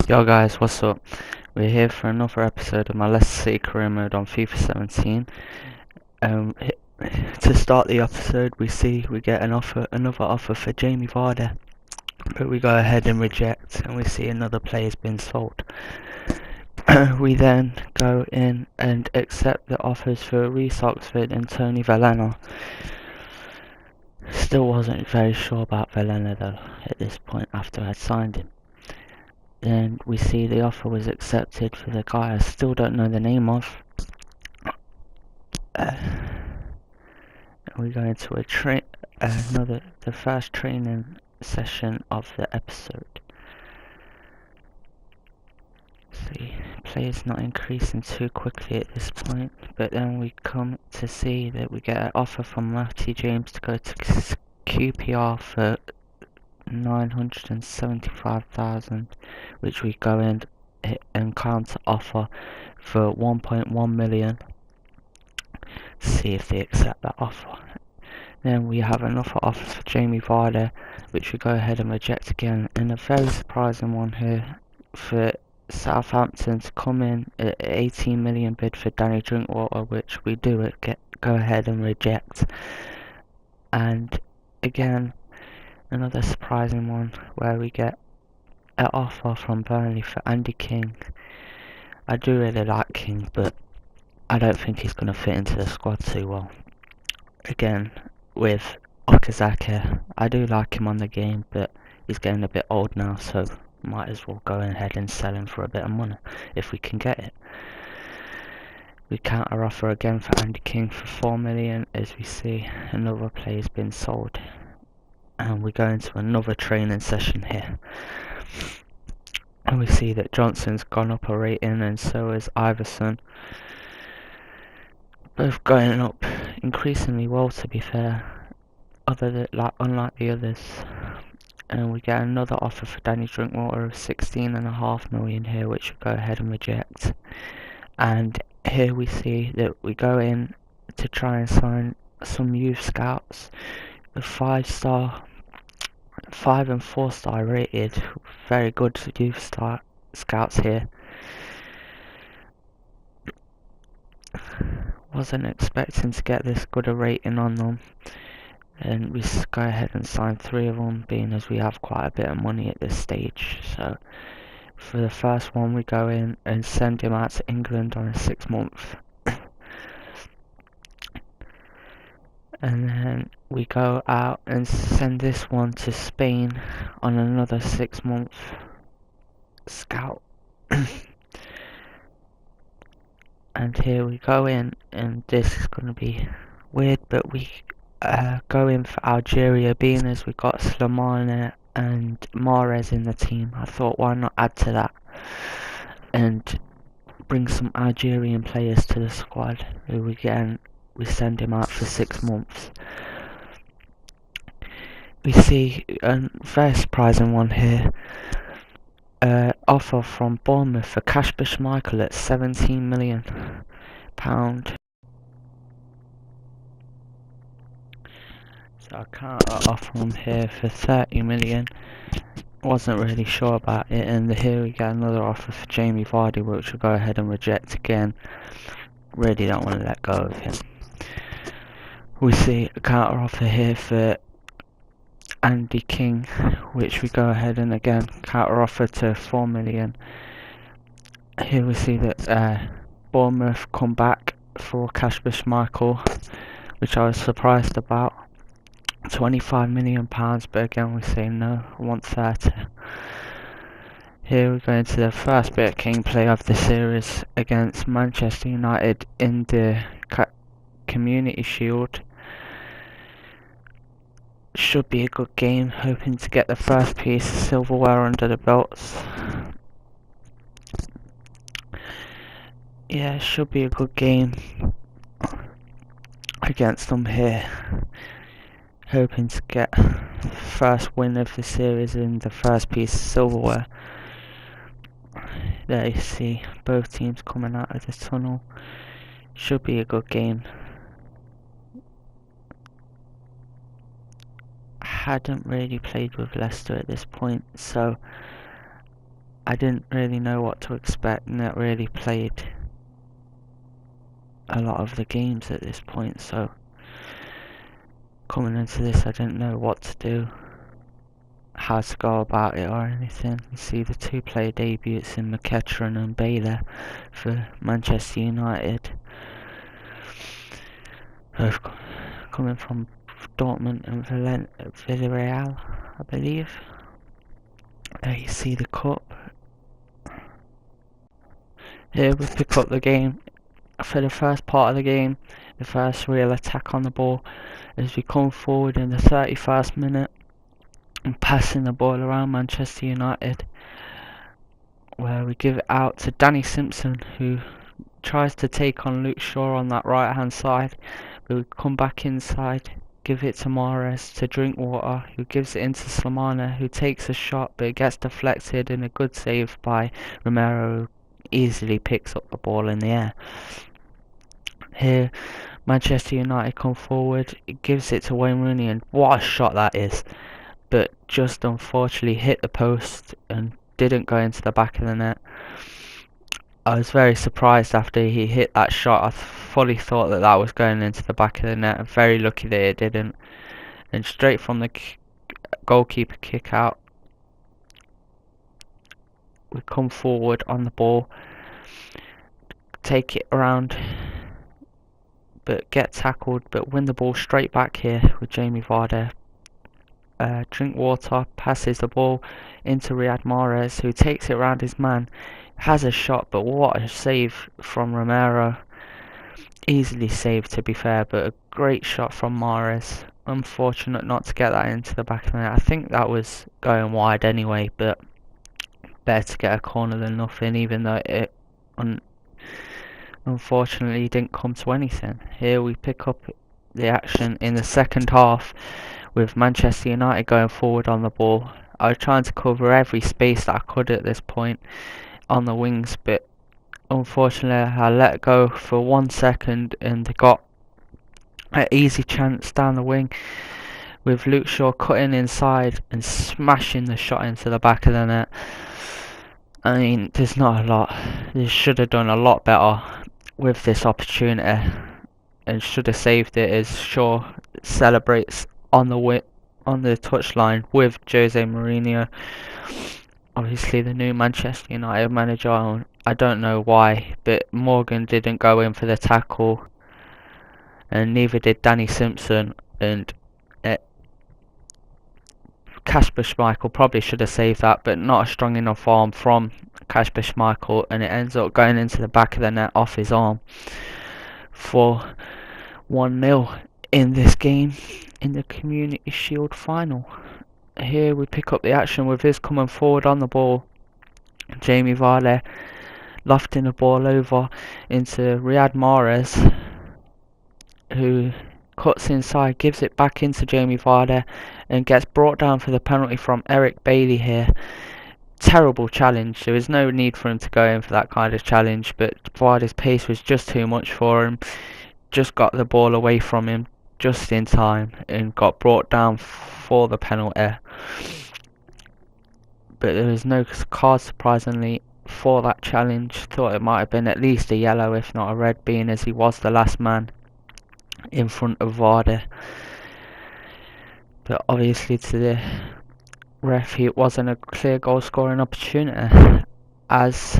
Yo guys, what's up? We're here for another episode of my Leicester City career mode on FIFA 17. To start the episode, we get another offer for Jamie Vardy, but we go ahead and reject, and we see another player's been sold. We then go in and accept the offers for Reece Oxford and Tony Vellena. Still wasn't very sure about Vellena though at this point after I'd signed him. Then we see the offer was accepted for the guy I still don't know the name of. We go into the first training session of the episode. See, players not increasing too quickly at this point, but then we come to see that we get an offer from Matty James to go to QPR for 975,000, which we go in and counter offer for 1.1 million. See if they accept that offer. Then we have another offer for Jamie Vardy, which we go ahead and reject again, and a very surprising one here for Southampton to come in at 18 million bid for Danny Drinkwater, which we go ahead and reject. And again, another surprising one where we get an offer from Burnley for Andy King. I do really like King, but I don't think he's going to fit into the squad too well. Again, with Okazaki, I do like him on the game, but he's getting a bit old now, so might as well go ahead and sell him for a bit of money if we can get it. We counter offer again for Andy King for 4 million, as we see another player's been sold. And we go into another training session here. And we see that Johnson's gone up a rating, and so has Iverson. Both going up increasingly well, to be fair, unlike the others. And we get another offer for Danny Drinkwater of 16.5 million here, which we go ahead and reject. And here we see that we go in to try and sign some youth scouts, the 5 and 4-star rated, very good youth scouts here. Wasn't expecting to get this good a rating on them, and we go ahead and sign 3 of them, being as we have quite a bit of money at this stage. So for the first one, we go in and send him out to England on a 6-month, and then we go out and send this one to Spain on another 6-month scout. And here we go in, and this is going to be weird, but we go in for Algeria, being as we got Slimane and Mahrez in the team. I thought, why not add to that and bring some Algerian players to the squad. We send him out for 6 months. We see a very surprising one here. Offer from Bournemouth for Kasper Schmeichel at £17 million. So I can't offer him here for 30 million. Wasn't really sure about it, and here we get another offer for Jamie Vardy, which we'll go ahead and reject again. Really don't want to let go of him. We see a counter offer here for Andy King, which we go ahead and again counter offer to 4 million. Here we see that Bournemouth come back for Kasper Schmeichel, which I was surprised about. £25 million, but again we say no, I want 30. Here we go into the first bit of King play of the series against Manchester United in the Community Shield. Should be a good game, hoping to get the first piece of silverware under the belts. Yeah, should be a good game against them here. Hoping to get first win of the series in the first piece of silverware. There you see both teams coming out of the tunnel. Should be a good game. Hadn't really played with Leicester at this point, so I didn't really know what to expect, and not really played a lot of the games at this point, so coming into this I didn't know what to do, how to go about it or anything. You see the two player debuts in McEachran and Baylor for Manchester United, coming from Dortmund and Villarreal, I believe. There you see the cup. Here we pick up the game for the first part of the game, the first real attack on the ball, as we come forward in the 31st minute and passing the ball around Manchester United, where we give it out to Danny Simpson, who tries to take on Luke Shaw on that right hand side, but we come back inside, give it to Mahrez to Drinkwater, who gives it into Slimana, who takes a shot but it gets deflected, and a good save by Romero, who easily picks up the ball in the air. Here Manchester United come forward, it gives it to Wayne Rooney, and what a shot that is, but just unfortunately hit the post and didn't go into the back of the net. I was very surprised after he hit that shot. I fully thought that was going into the back of the net. I'm very lucky that it didn't. And straight from the goalkeeper kick out, we come forward on the ball, take it around, but get tackled, but win the ball straight back here with Jamie Vardy. Drinkwater passes the ball into Riyad Mahrez, who takes it around his man, has a shot, but what a save from Romero. Easily saved, to be fair, but a great shot from Mahrez. Unfortunate not to get that into the back of the net. I think that was going wide anyway, but better to get a corner than nothing, even though it unfortunately didn't come to anything. Here we pick up the action in the second half with Manchester United going forward on the ball. I was trying to cover every space that I could at this point on the wings, but unfortunately I let go for 1 second and they got an easy chance down the wing with Luke Shaw cutting inside and smashing the shot into the back of the net. I mean, there's not a lot. They should have done a lot better with this opportunity and should have saved it, as Shaw celebrates on the touchline with Jose Mourinho, obviously the new Manchester United manager. I don't know why, but Morgan didn't go in for the tackle, and neither did Danny Simpson, and Kasper Schmeichel probably should have saved that, but not a strong enough arm from Kasper Schmeichel, and it ends up going into the back of the net off his arm for 1-0 in this game in the Community Shield final. Here we pick up the action with his coming forward on the ball, Jamie Vardy lofting the ball over into Riyad Mahrez, who cuts inside, gives it back into Jamie Vardy and gets brought down for the penalty from Eric Bailey here. Terrible challenge. There was no need for him to go in for that kind of challenge, but Vardy's pace was just too much for him. Just got the ball away from him just in time and got brought down for the penalty. But there was no card, surprisingly, for that challenge. Thought it might have been at least a yellow, if not a red, being as he was the last man in front of Vardy. But obviously to the ref, it wasn't a clear goal scoring opportunity, as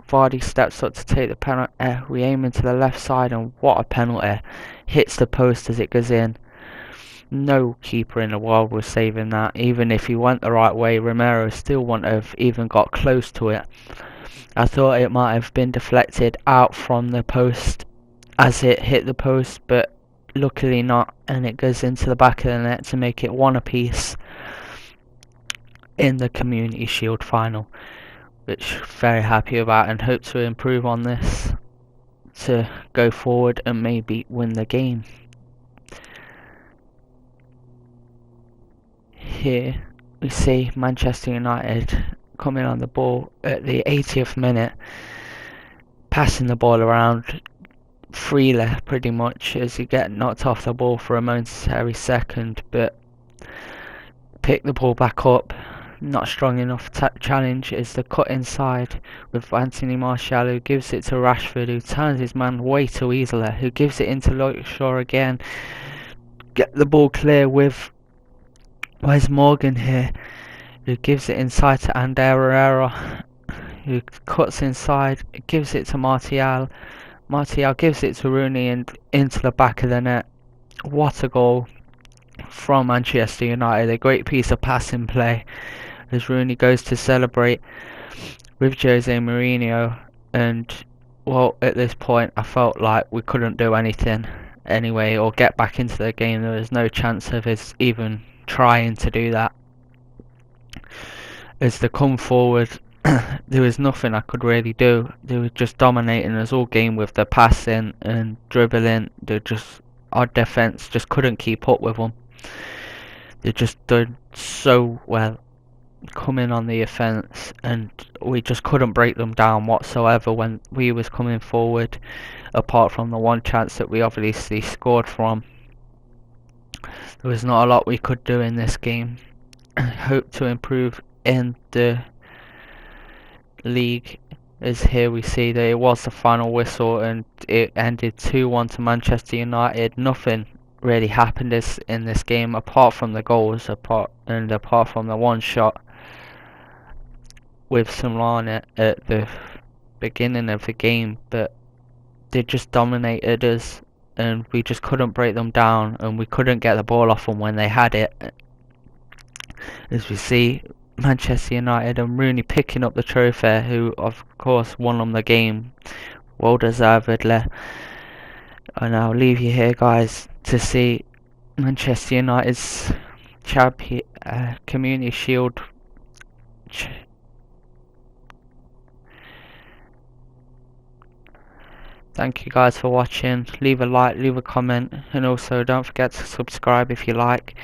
Vardy steps up to take the penalty. We aim into the left side, and what a penalty. Hits the post as it goes in. No keeper in the world was saving that. Even if he went the right way, Romero still wouldn't have even got close to it. I thought it might have been deflected out from the post as it hit the post, but luckily not, and it goes into the back of the net to make it 1 apiece in the Community Shield final, which very happy about, and hope to improve on this to go forward and maybe win the game. Here we see Manchester United coming on the ball at the 80th minute, passing the ball around freely pretty much as you get knocked off the ball for a momentary second, but pick the ball back up, not strong enough challenge is the cut inside with Anthony Martial, who gives it to Rashford, who turns his man way too easily, who gives it into Shaw again. Get the ball clear with Wes Morgan here, who gives it inside to Ander Herrera, who cuts inside, gives it to Martial. Martial gives it to Rooney and into the back of the net. What a goal from Manchester United, a great piece of passing play as Rooney goes to celebrate with Jose Mourinho. And well, at this point I felt like we couldn't do anything anyway or get back into the game. There was no chance of us even trying to do that. As they come forward, there was nothing I could really do. They were just dominating us all game with their passing and dribbling. Our defence just couldn't keep up with them. They just did so well coming on the offence, and we just couldn't break them down whatsoever when we was coming forward, apart from the one chance that we obviously scored from. There was not a lot we could do in this game. Hope to improve in the league, as here we see that it was the final whistle and it ended 2-1 to Manchester United. Nothing really happened in this game apart from the goals, apart from the one shot with Solana at the beginning of the game, but they just dominated us and we just couldn't break them down, and we couldn't get the ball off them when they had it. As we see Manchester United and Rooney picking up the trophy, who of course won them the game, well deservedly. And I'll leave you here, guys, to see Manchester United's Community Shield Thank you guys for watching. Leave a like, leave a comment, and also don't forget to subscribe if you like.